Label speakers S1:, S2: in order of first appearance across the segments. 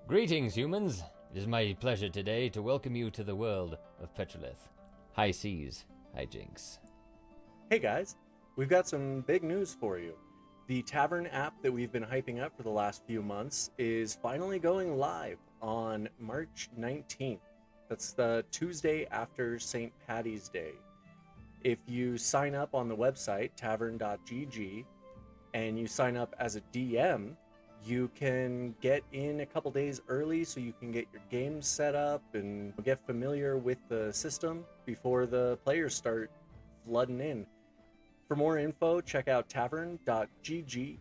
S1: Greetings, humans. It is my pleasure today to welcome you to the world of Petrolith. High seas, Hijinks.
S2: Hey guys, we've got some big news for you. The Tavern app that we've been hyping up for the last few months is finally going live on March 19th. That's the Tuesday after St. Paddy's Day. If you sign up on the website, tavern.gg, and you sign up as a DM, you can get in a couple days early so you can get your games set up and get familiar with the system before the players start flooding in. For more info, check out tavern.gg,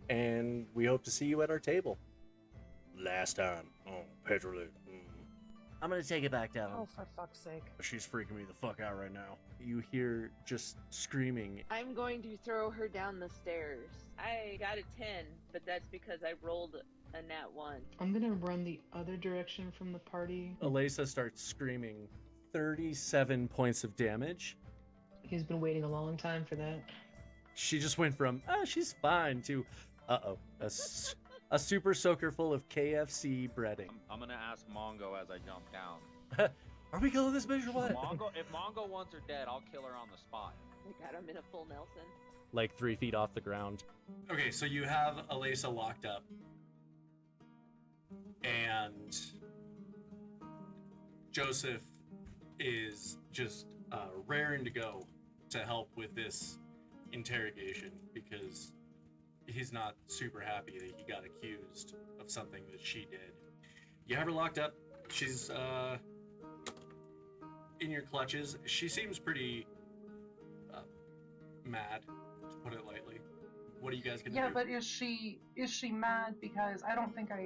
S2: and we hope to see you at our table. Last time on Petrolith. I'm gonna take it back down.
S3: Oh, for fuck's sake.
S2: She's freaking me the fuck out right now. You hear just screaming.
S4: I'm going to throw her down the stairs. I got a 10, but that's because I rolled a nat 1.
S3: I'm gonna run the other direction from the party.
S2: Alaysa starts screaming. 37 points of damage.
S3: He's been waiting a long time for that.
S2: She just went from, she's fine, to, a super soaker full of KFC breading.
S5: I'm gonna ask Mongo as I jump down.
S2: Are we killing this bitch or what?
S5: If Mongo wants her dead, I'll kill her on the spot.
S4: I got him in a full Nelson.
S2: Like 3 feet off the ground. Okay, so you have Alaysa locked up. And Joseph is just raring to go to help with this interrogation because he's not super happy that he got accused of something that she did. You have her locked up. She's in your clutches. She seems pretty mad, to put it lightly. What are you guys gonna do?
S6: Yeah, but is she mad because I don't think I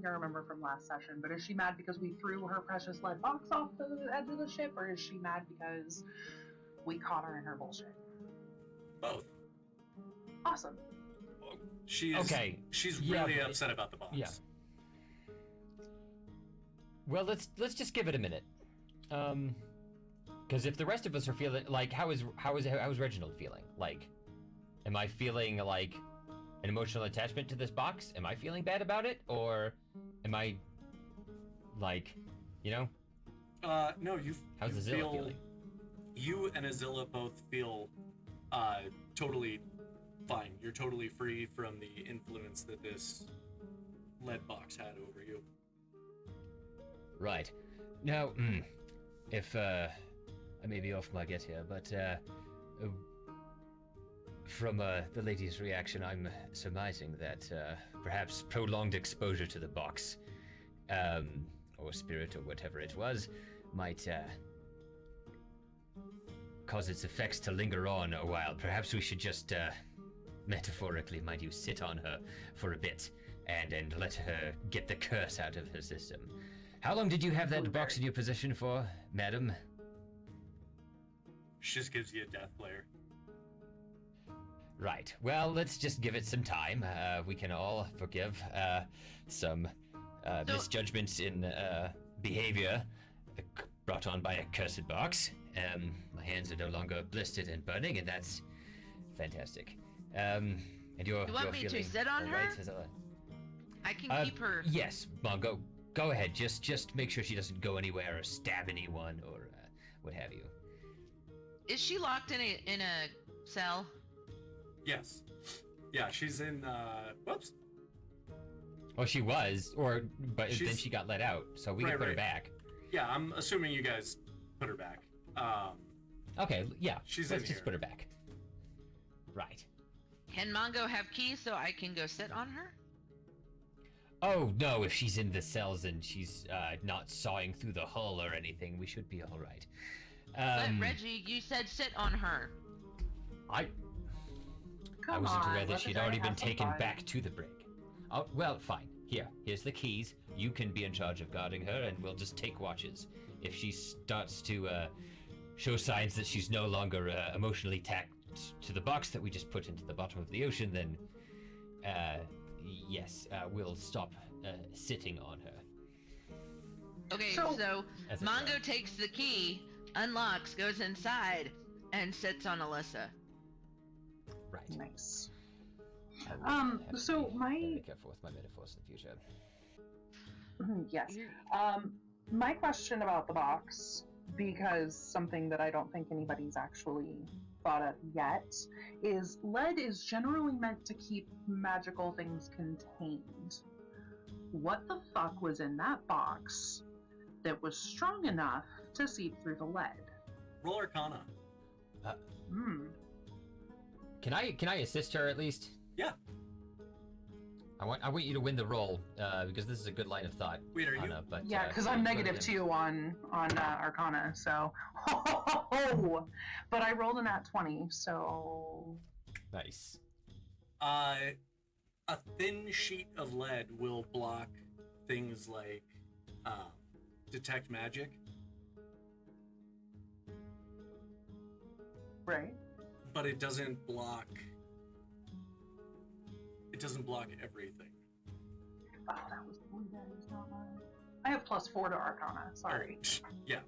S6: remember from last session, but is she mad because we threw her precious lead box off the edge of the ship, or is she mad because we caught her in her bullshit?
S2: Both.
S6: Awesome.
S2: She's really upset about the box.
S1: Yeah. Well, let's just give it a minute. Because if the rest of us are feeling like, how is Reginald feeling? Like, am I feeling like an emotional attachment to this box? Am I feeling bad about it, or am I like, you know?
S2: No.
S1: How's Azilla feeling?
S2: You and Azilla both feel totally fine. You're totally free from the influence that this lead box had over you.
S1: Right. Now, if I may be off my get here, but from the lady's reaction, I'm surmising that perhaps prolonged exposure to the box, or spirit, or whatever it was, might cause its effects to linger on a while. Perhaps we should just, metaphorically, mind you, sit on her for a bit and let her get the curse out of her system. How long did you have that box in your possession for, madam?
S2: She just gives you a death glare.
S1: Right. Well, let's just give it some time. We can all forgive some misjudgments in behavior brought on by a cursed box. My hands are no longer blistered and burning, and that's fantastic. And you're
S7: You want me to sit on her? I can keep her.
S1: Yes, Mongo. Go ahead. Just make sure she doesn't go anywhere or stab anyone or what have you.
S7: Is she locked in a cell?
S2: Yes. Yeah, she's in, whoops.
S1: Well, she was, but then she got let out, so we can put her back.
S2: Yeah, I'm assuming you guys put her back.
S1: Okay, yeah, let's just
S2: here.
S1: put her back. Right.
S7: Can Mongo have keys so I can go sit on her?
S1: Oh, no, if she's in the cells and she's not sawing through the hull or anything, we should be all right.
S7: But Reggie, you said sit on her.
S1: I wasn't aware that she'd already been taken back to the brig. Oh, well, fine. Here's the keys. You can be in charge of guarding her, and we'll just take watches. If she starts to show signs that she's no longer emotionally attached to the box that we just put into the bottom of the ocean, then yes, we'll stop sitting on her.
S7: Okay, so Mongo takes the key, unlocks, goes inside, and sits on Alyssa.
S1: Right.
S6: Nice.
S1: I will have to
S6: so
S1: be
S6: my
S1: very careful with my metaphors in the future.
S6: Yes.
S4: You're-
S6: My question about the box, because something that I don't think anybody's actually thought of yet, is lead is generally meant to keep magical things contained. What the fuck was in that box that was strong enough to seep through the lead?
S2: Roll Arcana.
S6: Hmm.
S1: Can I assist her at least?
S2: Yeah.
S1: I want you to win the roll because this is a good line of thought.
S2: Wait, are you?
S1: Anna, but,
S6: Yeah, because I'm
S1: go ahead,
S6: negative
S1: Em.
S6: 2 on Arcana, so but I rolled a nat 20, so
S1: Nice.
S2: A thin sheet of lead will block things like detect magic,
S6: right.
S2: but it doesn't block. It doesn't block everything.
S6: Oh, that was blue dice, not mine. I have +4 to Arcana. Sorry.
S2: Yeah.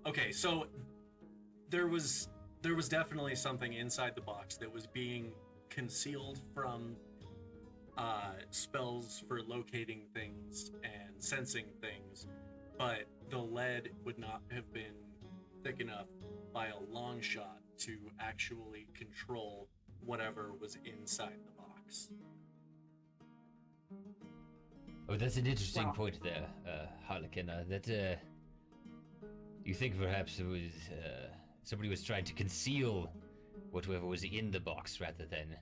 S2: Okay, so there was definitely something inside the box that was being concealed from spells for locating things and sensing things, but the lead would not have been thick enough by a long shot to actually control whatever was inside the box.
S1: Oh, that's an interesting
S6: Wow.
S1: point there, Harlequin. That you think perhaps it was somebody was trying to conceal whatever was in the box rather than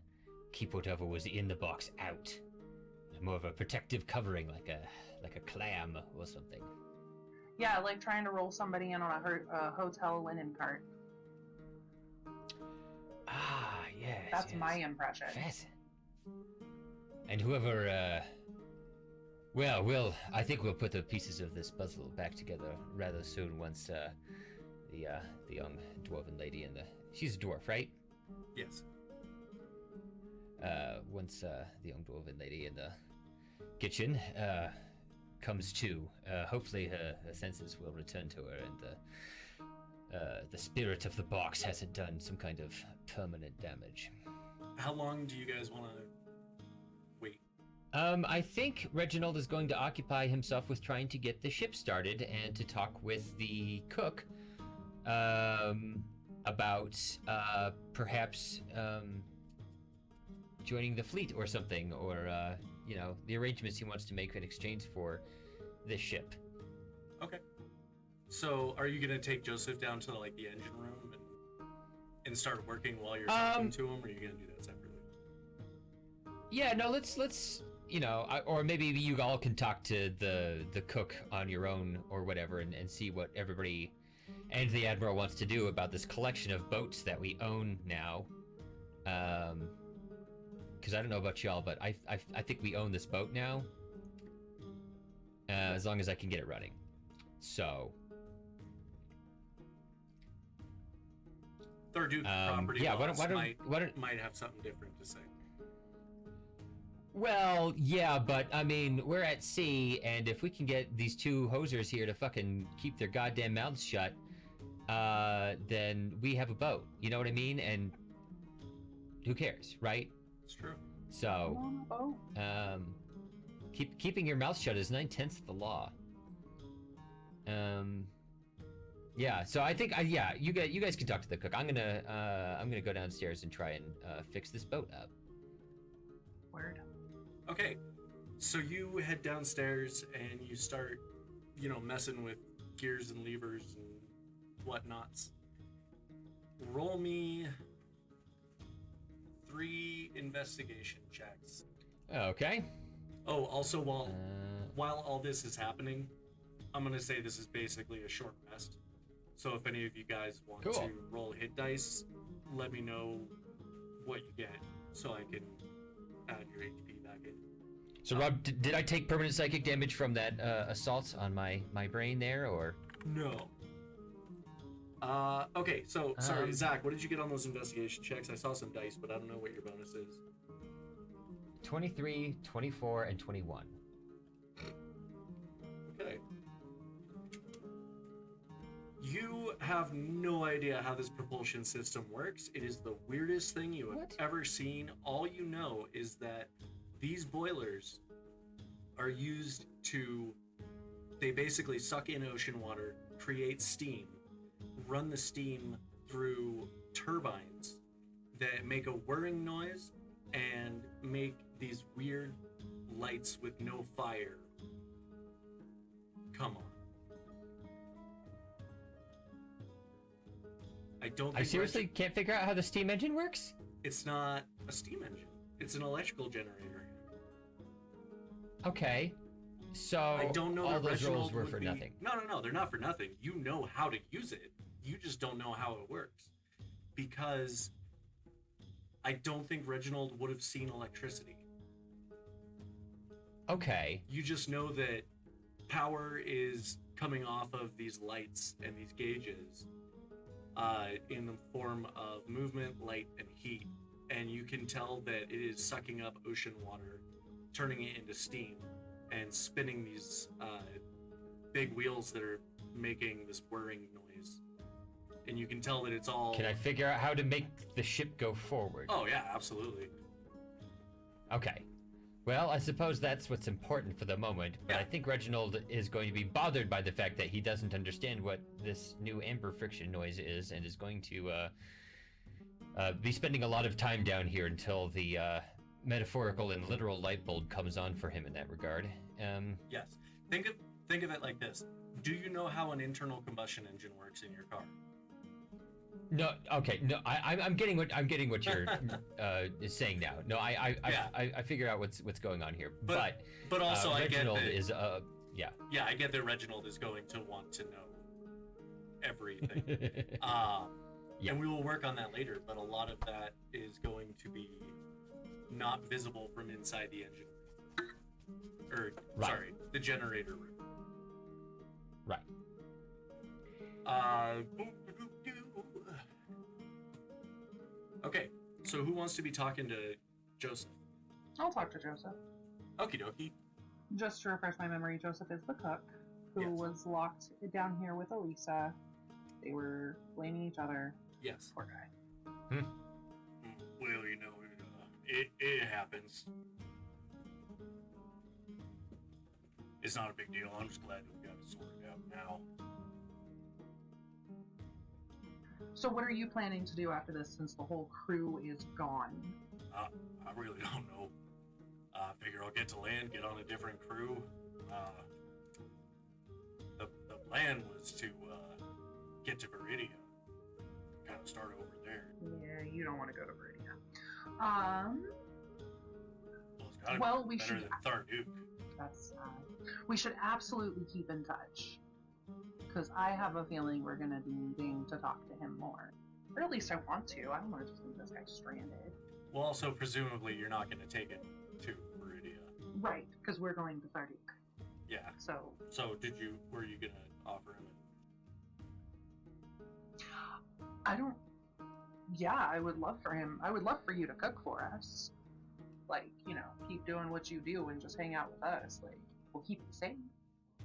S1: keep whatever was in the box out. More of a protective covering, like a clam or something.
S6: Yeah, like trying to roll somebody in on a hotel linen cart.
S1: Ah, yes.
S6: That's
S1: yes.
S6: my impression.
S1: Fascinating. And whoever, I think we'll put the pieces of this puzzle back together rather soon once the young dwarven lady and she's a dwarf, right?
S2: Yes.
S1: Once the young dwarven lady in the kitchen comes to, hopefully her senses will return to her and the spirit of the box hasn't done some kind of permanent damage.
S2: How long do you guys want to wait?
S1: I think Reginald is going to occupy himself with trying to get the ship started and to talk with the cook about perhaps joining the fleet or something, or the arrangements he wants to make in exchange for this ship.
S2: Okay. So, are you gonna take Joseph down to like the engine room and start working while you're talking to him, or are you gonna do that separately?
S1: Yeah, no, let's or maybe you all can talk to the cook on your own or whatever and see what everybody and the Admiral wants to do about this collection of boats that we own now. Because I don't know about y'all, but I think we own this boat now. As long as I can get it running. So.
S2: Third property
S1: yeah,
S2: laws
S1: why don't
S2: might have something different to say.
S1: Well, yeah, but I mean, we're at sea, and if we can get these two hosers here to fucking keep their goddamn mouths shut, then we have a boat. You know what I mean? And who cares, right?
S2: It's true.
S1: So,
S6: Oh.
S1: keeping your mouth shut is 9/10 of the law. Yeah. So I think, you guys can talk to the cook. I'm gonna go downstairs and try and fix this boat up.
S6: Word.
S2: Okay, so you head downstairs and you start, messing with gears and levers and whatnots. Roll me 3 investigation checks.
S1: Okay.
S2: Oh, also while all this is happening, I'm gonna say this is basically a short rest. So if any of you guys want
S1: Cool.
S2: to roll hit dice, let me know what you get so I can add your HP back in.
S1: So Rob, did I take permanent psychic damage from that assault on my brain there, or?
S2: No. Okay, so sorry, Zach, what did you get on those investigation checks? I saw some dice, but I don't know what your bonus is.
S1: 23, 24, and 21.
S2: Okay. You have no idea how this propulsion system works. It is the weirdest thing you have
S1: What?
S2: ever seen. All you know is that these boilers are used to They basically suck in ocean water, create steam, run the steam through turbines that make a whirring noise and make these weird lights with no fire. Come on. I don't think
S1: I seriously can't figure out how the steam engine works?
S2: It's not a steam engine. It's an electrical generator.
S1: Okay. So
S2: I don't know
S1: all
S2: that
S1: those
S2: Reginald
S1: rolls were
S2: would
S1: for
S2: be-
S1: nothing.
S2: No, they're not for nothing. You know how to use it. You just don't know how it works. Because I don't think Reginald would have seen electricity.
S1: Okay.
S2: You just know that power is coming off of these lights and these gauges in the form of movement, light, and heat. And you can tell that it is sucking up ocean water, turning it into steam, and spinning these big wheels that are making this whirring noise. And you can tell that it's all...
S1: Can I figure out how to make the ship go forward?
S2: Oh, yeah, absolutely.
S1: Okay. Well, I suppose that's what's important for the moment, but I think Reginald is going to be bothered by the fact that he doesn't understand what this new amber friction noise is, and is going to be spending a lot of time down here until the metaphorical and literal light bulb comes on for him in that regard.
S2: Yes. Think of it like this. Do you know how an internal combustion engine works in your car?
S1: No, okay, no, I'm getting what you're saying now. No, I figure out what's going on here.
S2: But also
S1: Reginald
S2: I get that,
S1: is yeah.
S2: Yeah, I get that Reginald is going to want to know everything. And we will work on that later, but a lot of that is going to be not visible from inside the engine. Or, sorry, the generator room.
S1: Right.
S2: Okay, so who wants to be talking to Joseph?
S6: I'll talk to Joseph.
S2: Okie dokie.
S6: Just to refresh my memory, Joseph is the cook who was locked down here with Alaysa. They were blaming each other.
S2: Yes.
S6: Poor guy.
S2: Well, you know, it happens. It's not a big deal. I'm just glad that we got it sorted out now.
S6: So what are you planning to do after this since the whole crew is gone?
S2: I really don't know. I figure I'll get to land, get on a different crew. The plan was to get to Viridia. Kind of start over there.
S6: Yeah, you don't want to go to Viridia.
S2: Well, it's gotta be
S6: we
S2: better
S6: should.
S2: than Tharduke.
S6: That's we should absolutely keep in touch. Because I have a feeling we're going to be needing to talk to him more. Or at least I want to. I don't want to just leave this guy stranded.
S2: Well, also, presumably, you're not going to take it to Viridia.
S6: Right, because we're going to Tharduke.
S2: Yeah.
S6: So
S2: were you going to offer him
S6: I don't... Yeah, I would love for him. I would love for you to cook for us. Like, you know, keep doing what you do and just hang out with us. Like, we'll keep you safe,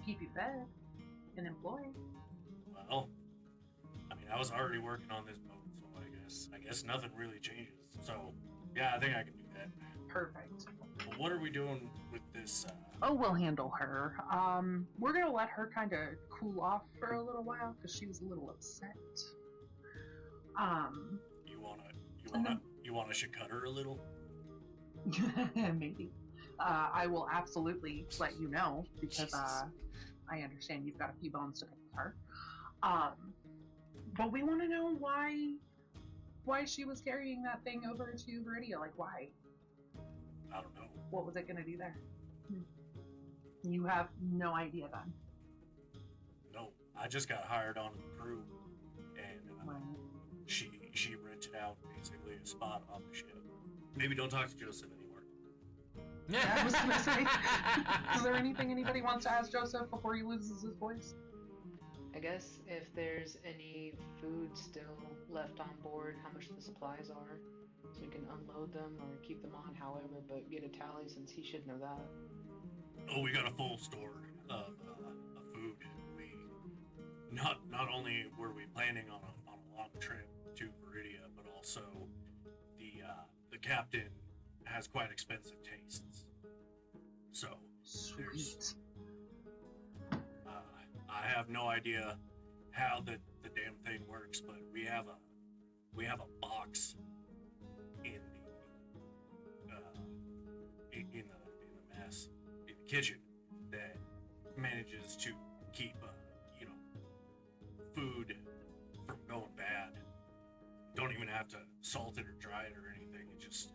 S6: keep you fed, and employed.
S2: Well, I mean, I was already working on this boat, so I guess nothing really changes. So, yeah, I think I can do that.
S6: Perfect.
S2: Well, what are we doing with this?
S6: Oh, we'll handle her. We're gonna let her kind of cool off for a little while because she was a little upset.
S2: You wanna should-cut her a little?
S6: Maybe. I will absolutely let you know because
S1: Jesus.
S6: I understand you've got a few bones to pick with her. But we want to know why she was carrying that thing over to Viridia. Like, why?
S2: I don't know.
S6: What was it going to do there? You have no idea then.
S2: No, I just got hired on the crew, and
S6: Right.
S2: she rented out basically a spot on the ship. Maybe don't talk to Joseph anymore.
S6: I was gonna say, is there anything anybody wants to ask Joseph before he loses his voice?
S3: I guess if there's any food still left on board, how much the supplies are, so we can unload them or keep them on, however, but get a tally since he should know that.
S2: Oh, we got a full store of food. We not only were we planning on a long trip to Viridia, but also the captain has quite expensive tastes. So
S6: Sweet.
S2: I have no idea how the damn thing works, but we have a box in the mess in the kitchen that manages to keep food from going bad. Don't even have to salt it or dry it or anything. It's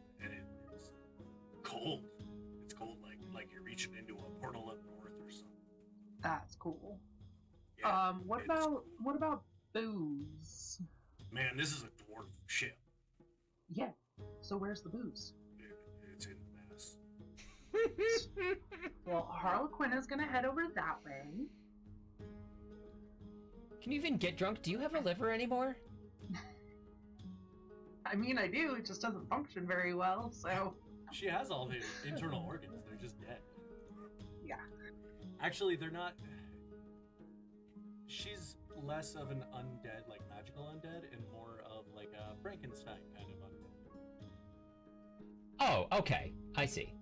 S2: cold. It's cold like you're reaching into a portal up north or something.
S6: That's cool.
S2: Yeah,
S6: What about booze?
S2: man, this is a dwarf ship.
S6: Yeah. So where's the booze?
S2: It's in the mess.
S6: Well, Harlequin is gonna head over that way.
S1: Can you even get drunk? Do you have a liver anymore?
S6: I mean, I do. It just doesn't function very well. So.
S2: She has all the internal organs. They're just dead.
S6: Yeah.
S2: Actually, they're not. She's less of an undead, like magical undead, and more of like a Frankenstein kind of undead.
S1: Oh, okay. I see.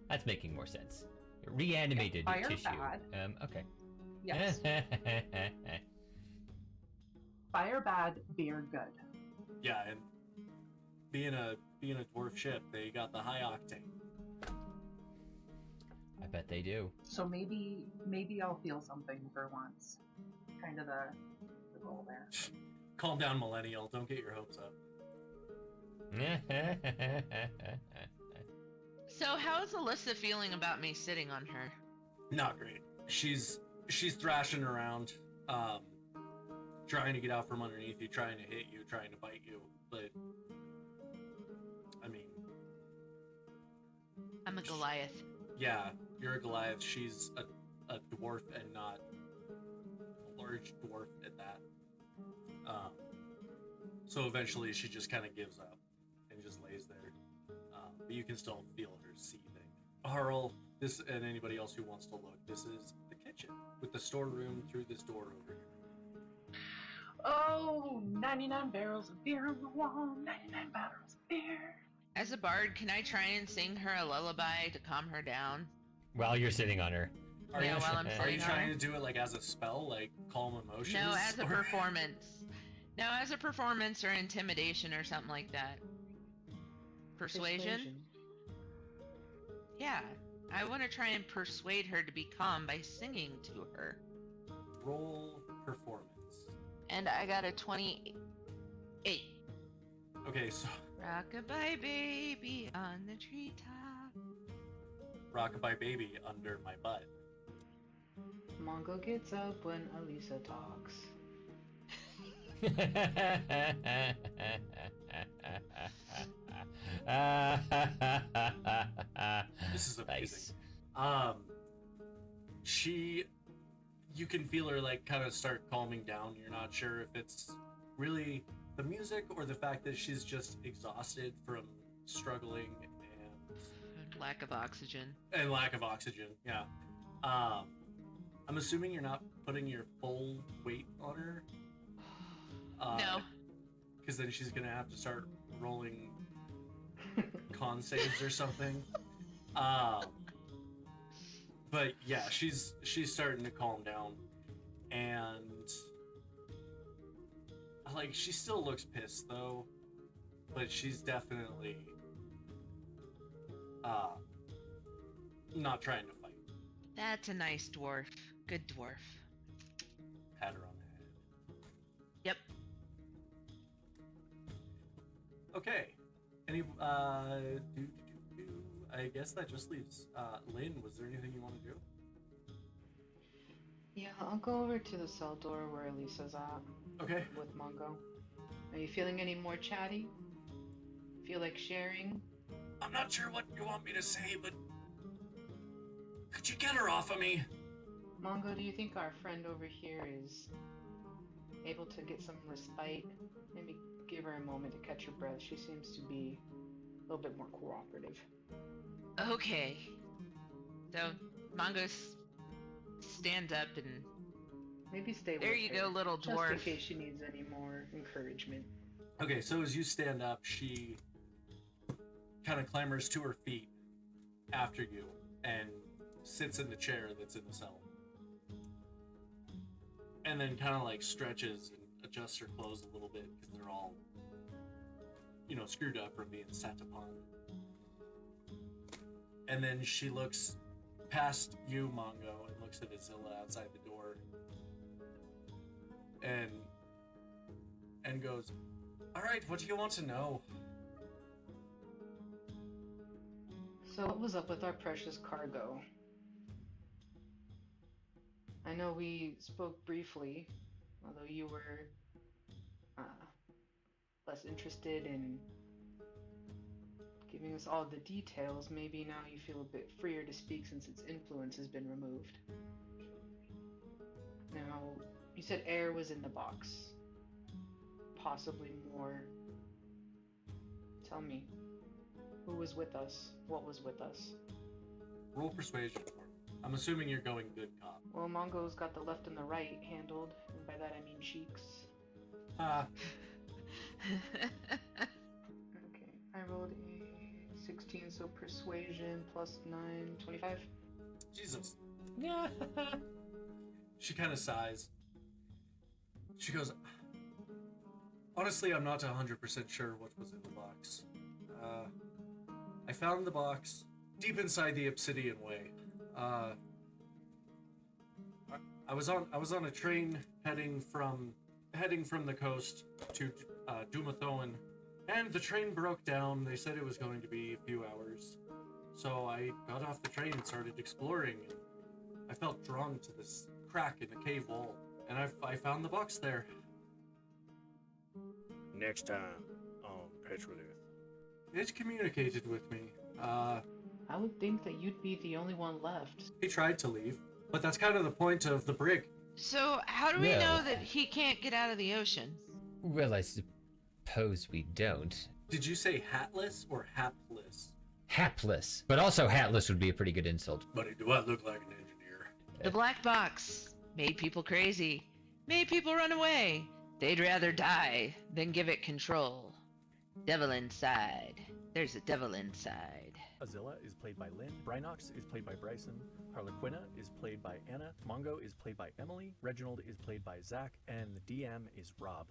S1: That's making more sense. Reanimated
S6: Fire
S1: tissue.
S6: bad.
S1: Okay.
S6: Yes. Fire bad, beer good.
S2: Yeah, and being a dwarf ship, they got the high octane.
S1: I bet they do.
S6: So maybe I'll feel something for once. Kind of the goal there.
S2: Calm down, millennial. Don't get your hopes up.
S7: So how is Alyssa feeling about me sitting on her?
S2: Not great. She's thrashing around, trying to get out from underneath you, trying to hit you, trying to bite you. But I mean,
S7: I'm a Goliath.
S2: yeah, you're a Goliath. She's a dwarf and not a large dwarf at that. So eventually she just kind of gives up and just lays there. But you can still feel her seething. Harl, this and anybody else who wants to look, this is the kitchen with the storeroom through this door over here.
S6: Oh, 99 barrels of beer on the wall, 99 barrels of beer.
S7: As a bard, can I try and sing her a lullaby to calm her down?
S1: While you're sitting on her.
S2: Are
S7: Yeah,
S2: you,
S7: while I'm
S2: are
S7: sitting
S2: you
S7: on
S2: trying
S7: her.
S2: to do it like as a spell, like calm emotions?
S7: No, as a
S2: or-
S7: performance. No, as a performance or intimidation or something like that. Persuasion? Yeah. I want to try and persuade her to be calm by singing to her.
S2: Roll performance.
S7: And I got a 28.
S2: Okay, so
S7: Rockabye baby on the treetop.
S2: rockabye baby under my butt.
S3: Mongo gets up when Alaysa talks.
S2: This is
S1: Nice.
S2: amazing. You can feel her like kind of start calming down. You're not sure if it's really the music or the fact that she's just exhausted from struggling
S7: Lack of oxygen.
S2: and lack of oxygen. Yeah. I'm assuming you're not putting your full weight on her.
S7: No.
S2: Because then she's gonna have to start rolling con saves or something. But yeah, she's starting to calm down, and like she still looks pissed though, but she's definitely not trying to fight.
S7: That's a nice dwarf. Good dwarf.
S2: Pat her on the head.
S7: Yep.
S2: Okay. I guess that just leaves Lynn. Was there anything you want to do?
S3: Yeah, I'll go over to the cell door where Elisa's at
S2: Okay.
S3: with Mongo. Are you feeling any more chatty? Feel like sharing?
S2: I'm not sure what you want me to say, but could you get her off of me?
S3: Mongo, do you think our friend over here is able to get some respite? Maybe give her a moment to catch her breath. She seems to be a little bit more cooperative.
S7: Okay. So, Mongo stands up and...
S3: Maybe stay with
S7: There you
S3: her,
S7: go, little
S3: just in
S7: dwarf.
S3: case she needs any more encouragement.
S2: Okay, so as you stand up, she kind of clambers to her feet after you and sits in the chair that's in the cell. and then kind of like stretches and adjusts her clothes a little bit because they're all, screwed up from being sat upon. And then she looks past you, Mongo, and looks at Azilla outside the door, and goes, "All right, what do you want to know?"
S3: So what was up with our precious cargo? I know we spoke briefly, although you were less interested in giving us all the details. Maybe now you feel a bit freer to speak since its influence has been removed. Now, you said air was in the box. Possibly more. Tell me, who was with us? What was with us?
S2: Roll persuasion for me. I'm assuming you're going good cop.
S3: Well, Mongo's got the left and the right handled, and by that I mean cheeks. Okay, I rolled a 16, so persuasion plus 9, 25.
S2: Jesus. Yeah. She kind of sighs. She goes, "Honestly, I'm not 100% sure what was in the box. I found the box deep inside the Obsidian Way. I was on a train heading from the coast to Dumathoan, and the train broke down. They said it was going to be a few hours. So I got off the train and started exploring, and I felt drawn to this crack in the cave wall, and I found the box there."
S8: Next time on Petrolith.
S2: It communicated with me.
S3: I would think that you'd be the only one left.
S2: He tried to leave, but that's kind of the point of the brig.
S7: So, how do we
S1: Well-
S7: know that he can't get out of the ocean?
S1: Well, I suppose we don't.
S2: Did you say hatless or hapless?
S1: Hapless. But also hatless would be a pretty good insult.
S2: Buddy, do I look like an engineer?
S7: The black box made people crazy, made people run away. They'd rather die than give it control. Devil inside. There's a devil inside.
S9: Azilla is played by Lynn. Brynox is played by Bryson. Harlequina is played by Anna. Mongo is played by Emily. Reginald is played by Zach. And the DM is Rob.